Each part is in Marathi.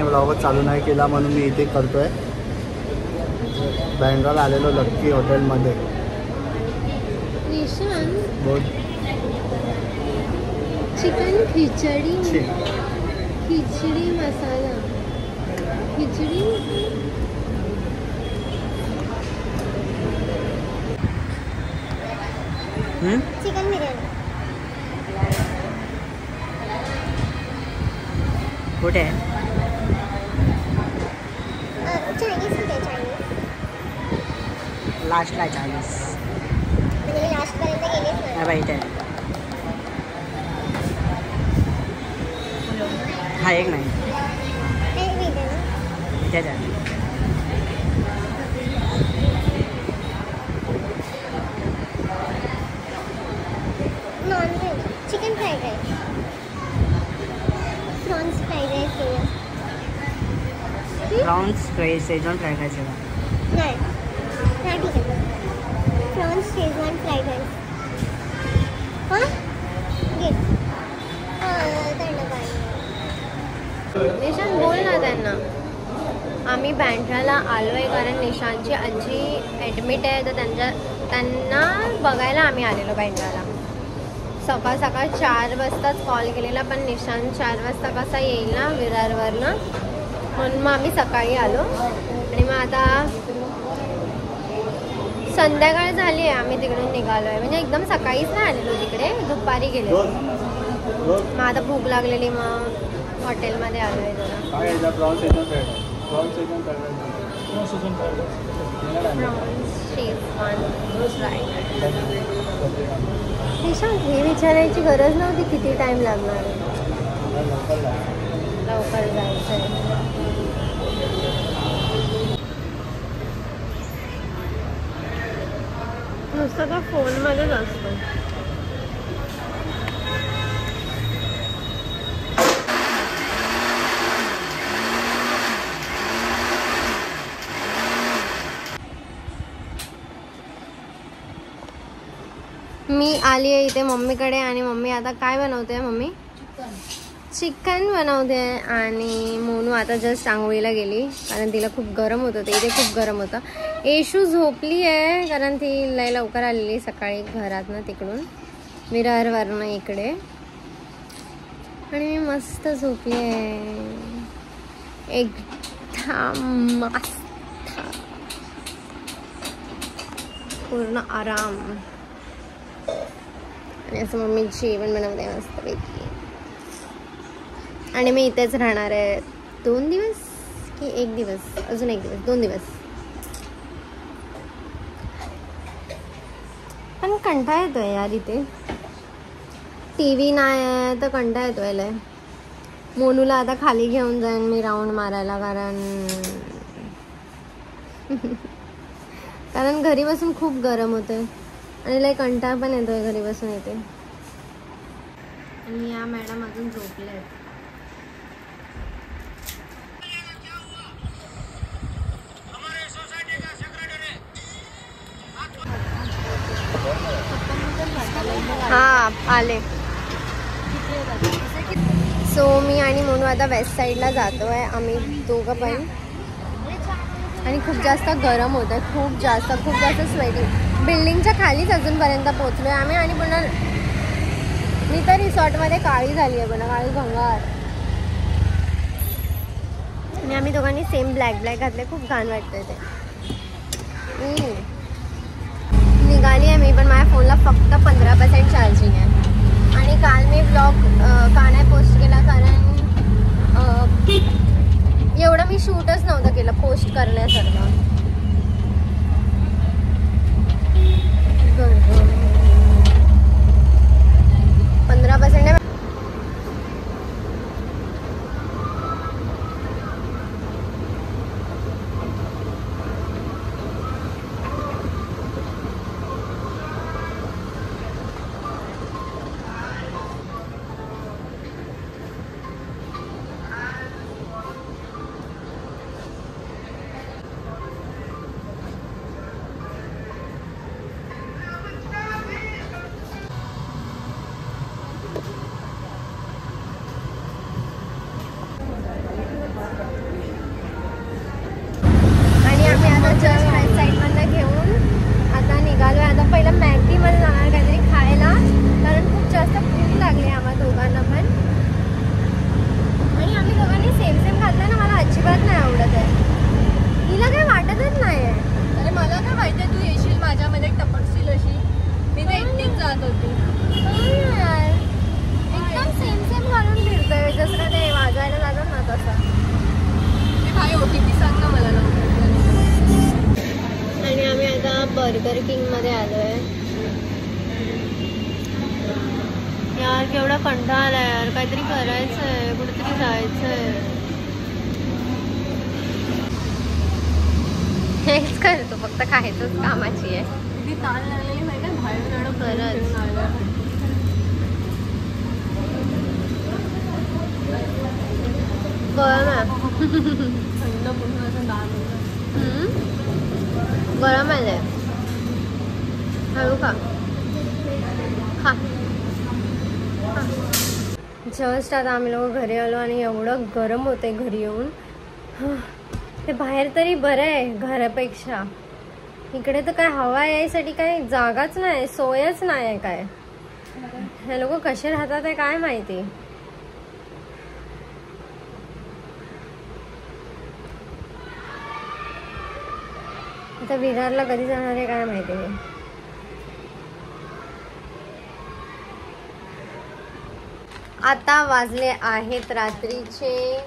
निशाने ब्लॉग चालू नाही केला म्हणून मी इथे करतोय. बँड्राला आलेलो लक्की हॉटेलमध्ये. निशान बोल. चिकन खिचडी. खिचडी मसाला. खिचडी चिकन बिर्याणी. कुठे आहे? चायनीज कुठे? चायनीज लास्टला चायनीज. म्हणजे मी लास्टपर्यंत गेलेच नाही. बाई इथे हा एक नाही इथे जा. Non veg chicken fried rice. Prawns fried rice केलं. प्रॉन्स शेजवान फ्राईड राईस नाही हां ठीक आहे. Prawns schezwan fried rice. हां घे. निशान बोल ना त्यांना. आम्ही बँड्राला आलो आहे कारण निशानची आजी ॲडमिट आहे, तर त्यांना बघायला आम्ही आलेलो बँड्राला. सकाळ सकाळ 4 वाजताच कॉल केलेला, पण निशान 4 वाजता कसा येईल ना विरारवरनं, म्हणून मग आम्ही सकाळी आलो. आणि मग आता संध्याकाळ झाली आहे, आम्ही तिकडून निघालो आहे. म्हणजे एकदम सकाळीच नाही आलेलो तिकडे, दुपारी गेलो. मग आता भूक लागलेली, मग हॉटेलमध्ये आलो आहे जरा. Prawns schezwan fried. निशांत हे विचारायची गरज नव्हती किती टाईम लागणार आहे. लवकर जायचं आहे. नुसतं का फोनमध्येच असतो. मी आली आहे इथे मम्मीकडे आणि मम्मी आता काय बनवते? मम्मी चिकन बनवते. आणि मोनू आता जस्ट आंघोळीला गेली कारण तिला खूप गरम होतं. ते इथे खूप गरम होतं. येशू झोपली आहे कारण ती लय लवकर आलेली सकाळी घरातनं तिकडून विरारवरनं इकडे. आणि मी मस्त झोपली आहे एकदम मस्त, पूर्ण आराम. आणि असं मम्मी जेवण बनवते मस्तपैकी. आणि मी इथेच राहणार आहे 2 दिवस की 1 दिवस, अजून 1 दिवस, 2 दिवस. पण कंटाळा येतोय यार इथे. TV नाही आहे तर कंटाळा येतोय लय. मोनूला आता खाली घेऊन जाईन मी राऊंड मारायला, कारण घरी बसून खूप गरम होते आणि लय कंटाळा पण येतोय घरी बसून येते. आणि या मॅडम अजून झोपल्या आहेत. हा आले. सो मी आणि मोनू आता वेस्ट साईडला जातो आहे आम्ही दोघं पण. आणि खूप जास्त गरम होतं, खूप जास्त स्वेटिंग. बिल्डिंगच्या खालीच अजूनपर्यंत पोचलो आहे आम्ही. आणि पुन्हा मी तर रिसॉर्टमध्ये काळी झाली आहे, पुन्हा काळी भंगार. आणि आम्ही दोघांनी सेम ब्लॅक घातले, खूप घाण वाटतंय ते. निघाली आहे मी, पण माझ्या फोनला फक्त 15% चार्जिंग आहे. आणि काल मी ब्लॉग का नाही पोस्ट केला कारण एवढं मी शूटच नव्हतं केलं पोस्ट करण्यासारखं. 15% बर्गर किंग मध्ये आलोय यार. केवढा कंटाळा आलाय यार. काहीतरी करायचंय, कुठेतरी जायचंय. हेच करतो फक्त खायचंच कामाची आहे. किती ताण लागलेली माहिती बाहेर खरंच. गरम आहे. थंड पूर्ण असं दाल गरम आहे. हळू खा. खा. जस्ट आता आम्ही लोक घरी आलो आणि एवढं गरम होतंय घरी येऊन. ते बाहेर तरी बरं आहे घरापेक्षा. इकडे तर काय हवा यायसाठी काही जागाच नाही, सोयच नाही आहे काय. हे लोक कसे राहतात आहे काय माहिती. आता विरारला कधी जाणार आहे काय माहिती. आता वाजले आहेत रात्रीचे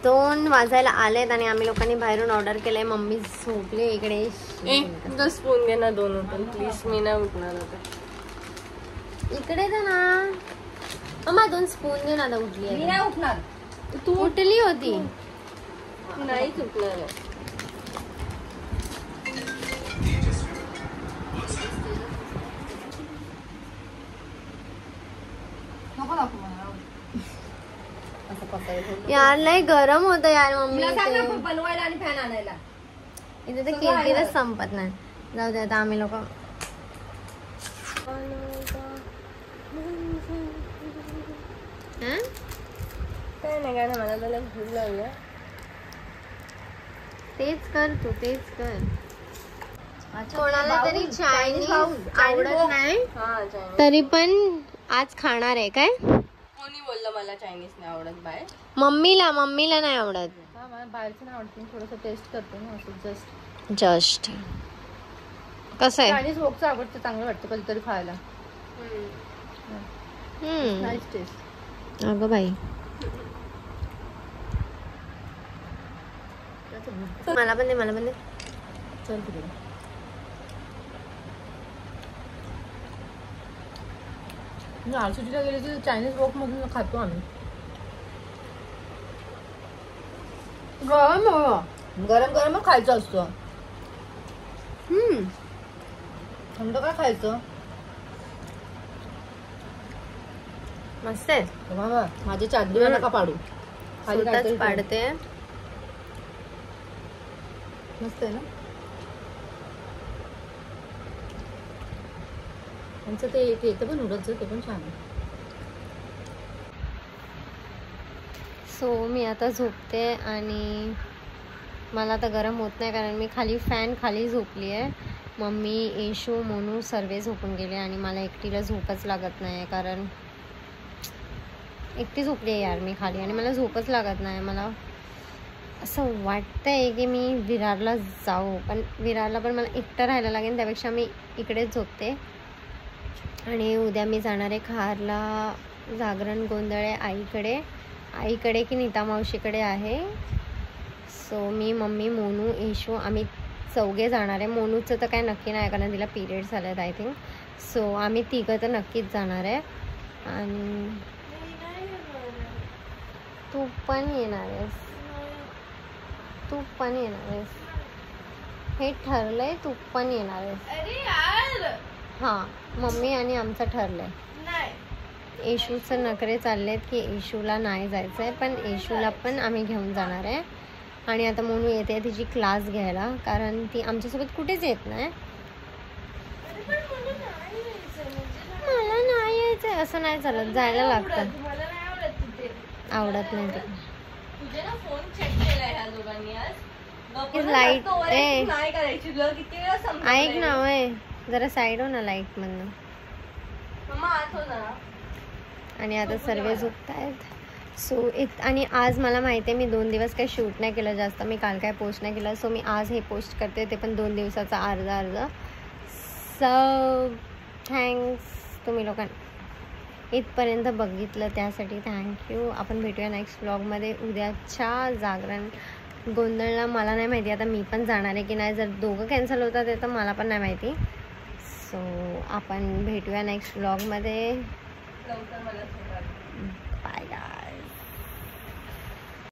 2 वाजायला आलेत आणि आम्ही लोकांनी बाहेरून ऑर्डर केलंय. मम्मी झोपले इकडे. तुझा स्पून घे ना 2 होतं प्लीज. मी नाही उठणार होता इकडे तर ना मम्मा 2 स्पून दे ना. आता उठली मी नाही उठणार. तू उठली होती. नाही उठणार आहे. यार लय गरम होत यार मम्मी. बनवायला आणि फॅन आणायला इथे तर किरकिरच संपत नाही. जाऊ दे आता आम्ही लोक. काय नाही मला त्याला भूक लागली. तेच कर तू, तेच कर. कोणाला तरी चायनीज आवडत नाही तरी पण आज खाणार आहे काय. कोणी बोललं मला चायनीज नाही आवडत बाहेर. मम्मीला नाही आवडत. मला बाहेरचं नाही आवडत. थोडंसं टेस्ट करते ना असं जस्ट. कसं आहे चायनीज भोगचं आवडतं. चांगलं वाटतं कधीतरी खायला. Nice taste. अगं बाई मला पण दे. चल तिकडे. आरसूटीला गेले की चायनीज वॉक मधून खातो आम्ही. गरम गरम खायचं असतं. थंड काय खायचं. मस्त आहे. बाबा माझी चादरीवर नका पाडू. खाली काहीतरी पाडते. मस्त आहे ना. त्यांचं ते येतं पण उडतचं ते पण छान आहे. सो मी आता झोपते आणि मला आता गरम होत नाही कारण मी फॅन खाली झोपली आहे. मम्मी, येशू, मोनू सर्व झोपून गेले आणि मला एकटीला झोपच लागत नाही कारण एकटी झोपली आहे यार मी खाली आणि मला झोपच लागत नाही. मला असं वाटतंय की मी विरारला जाऊ पण विरारला पण मला एकटं राहायला लागेल. त्यापेक्षा मी इकडेच झोपते. आणि उद्या मी जाणार आहे खारला. जागरण गोंधळ आहे आईकडे की नीता मावशीकडे आहे. सो मी, मम्मी, मोनू, येशू आम्ही 4 जाणार आहे. मोनूचं तर काय नक्की नाही कारण तिला पिरियड्स आले आहेत आय थिंक. सो आम्ही 3 तर नक्कीच जाणार आहे. आणि तू पण येणार आहेस. हे ठरलंय. तू पण येणार आहेस. हां मम्मी आणि आमचं ठरलंय. येशूचं नखरे चाललेत की येशूला नाही जायचं आहे पण येशूला पण आम्ही घेऊन जाणार आहे. आणि आता मोनू येते तिची क्लास घ्यायला कारण ती आमच्यासोबत कुठेच येत नाही. मला नाही यायचं असं नाही चालत. जायला लागतं. आवडत नाही ते. लाईट ऐक ना वय जरा साईड हो ना लाईट मधनं. आणि आता सर्व झोपत आहेत. सो आणि आज मला माहिती आहे मी 2 दिवस काही शूट नाही केलं जास्त. मी काल काय पोस्ट नाही केलं. सो मी आज हे पोस्ट करते ते पण 2 दिवसाचा अर्धा. सो थँक्स तुम्ही लोकांना इथपर्यंत बघितलं त्यासाठी थँक्यू. आपण भेटूया नेक्स्ट व्लॉगमध्ये. उद्याच्या जागरण गोंधळला मला नाही माहिती, आता मी पण जाणार आहे की नाही. जर दोघं कॅन्सल होतात ते तर मला पण नाही माहिती. सो आपण भेटूया नेक्स्ट व्लॉगमध्ये. लवकर मला